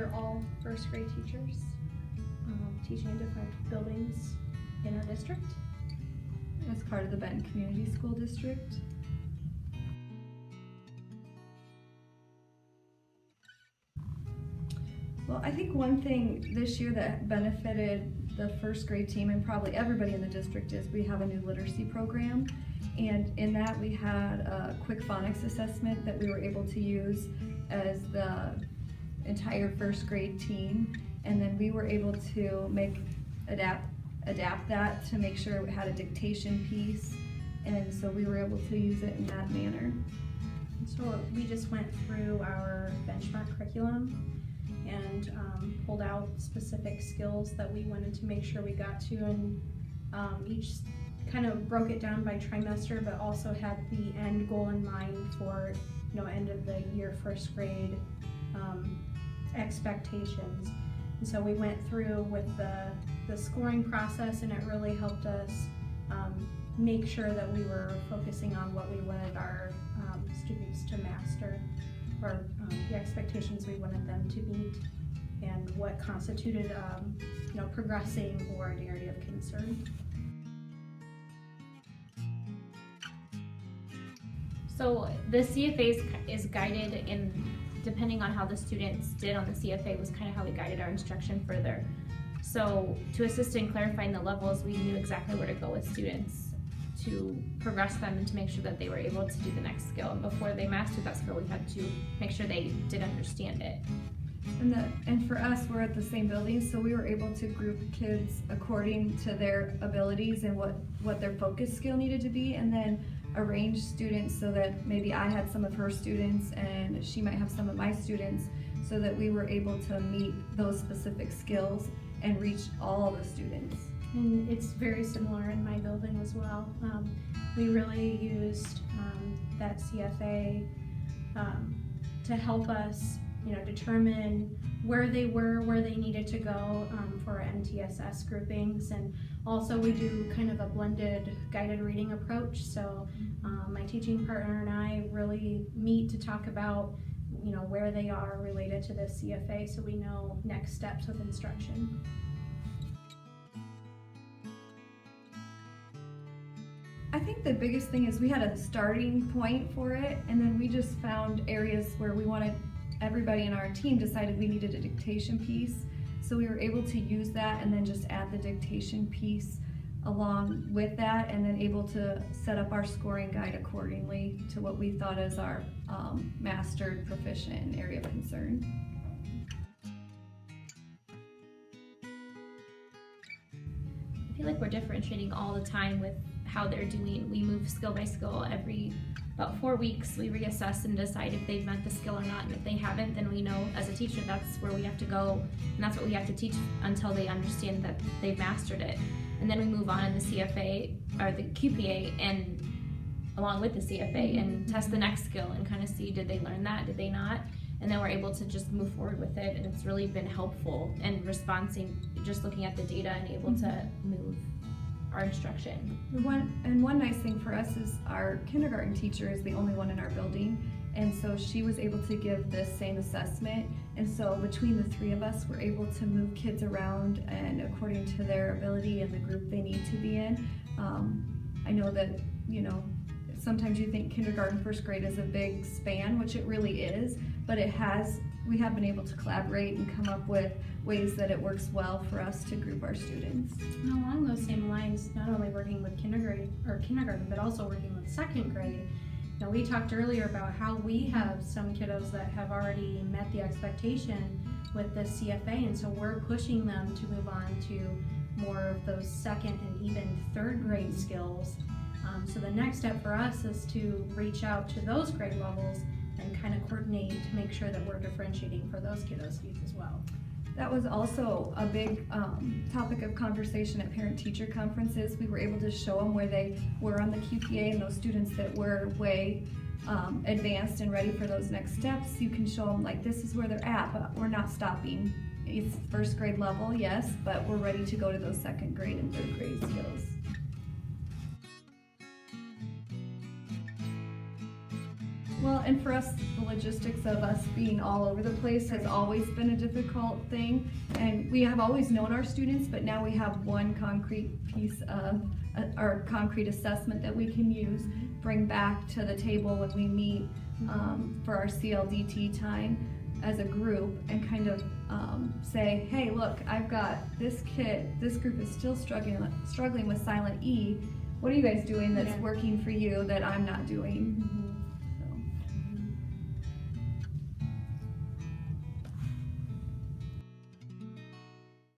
We're all first grade teachers, teaching in different buildings in our district. As part of the Benton Community School District. Well, I think one thing this year that benefited the first grade team and probably everybody in the district is we have a new literacy program. And in that we had a quick phonics assessment that we were able to use as the entire first grade team. And then we were able to adapt that to make sure it had a dictation piece. And so we were able to use it in that manner. So we just went through our benchmark curriculum and pulled out specific skills that we wanted to make sure we got to, and each kind of broke it down by trimester, but also had the end goal in mind for end of the year first grade expectations. And so we went through with the scoring process, and it really helped us make sure that we were focusing on what we wanted our students to master, or the expectations we wanted them to meet, and what constituted progressing or an area of concern. So the CFA is guided in, depending on how the students did on the CFA, was kind of how we guided our instruction further. So to assist in clarifying the levels, we knew exactly where to go with students to progress them and to make sure that they were able to do the next skill. And before they mastered that skill, we had to make sure they did understand it. And for us, we're at the same building, so we were able to group kids according to their abilities and what their focus skill needed to be, and then arrange students so that maybe I had some of her students and she might have some of my students, so that we were able to meet those specific skills and reach all the students. And it's very similar in my building as well. We really used that CFA to help us determine where they were, where they needed to go for our MTSS groupings. And also we do kind of a blended guided reading approach. So my teaching partner and I really meet to talk about where they are related to this CFA, so we know next steps with instruction. I think the biggest thing is we had a starting point for it, and then we just found areas where we wanted, everybody in our team decided we needed a dictation piece. So we were able to use that and then just add the dictation piece along with that, and then able to set up our scoring guide accordingly to what we thought as our mastered, proficient, and area of concern. I feel like we're differentiating all the time with how they're doing. We move skill by skill every about 4 weeks. We reassess and decide if they've met the skill or not, and if they haven't, then we know as a teacher that's where we have to go, and that's what we have to teach until they understand that they've mastered it. And then we move on in the CFA or the QPA, and along with the CFA, and test the next skill and kind of see, did they learn that, did they not? And then we're able to just move forward with it, and it's really been helpful in responding, just looking at the data and able to move our instruction. One nice thing for us is our kindergarten teacher is the only one in our building, and so she was able to give this same assessment, and so between the three of us we're able to move kids around and according to their ability and the group they need to be in. I know that sometimes you think kindergarten, first grade is a big span, which it really is, but we have been able to collaborate and come up with ways that it works well for us to group our students. And along those same lines, not only working with kindergarten, but also working with second grade. We talked earlier about how we have some kiddos that have already met the expectation with this CFA, and so we're pushing them to move on to more of those second and even third grade skills. So the next step for us is to reach out to those grade levels and kind of coordinate to make sure that we're differentiating for those kiddos' needs as well. That was also a big topic of conversation at parent-teacher conferences. We were able to show them where they were on the QPA, and those students that were way advanced and ready for those next steps, you can show them like, this is where they're at, but we're not stopping. It's first grade level, yes, but we're ready to go to those second grade and third grade skills. Well, and for us, the logistics of us being all over the place has always been a difficult thing. And we have always known our students, but now we have one concrete piece of our concrete assessment that we can use, bring back to the table when we meet for our CLDT time as a group, and kind of say, hey, look, I've got this kid, this group is still struggling with silent E. What are you guys doing that's working for you that I'm not doing?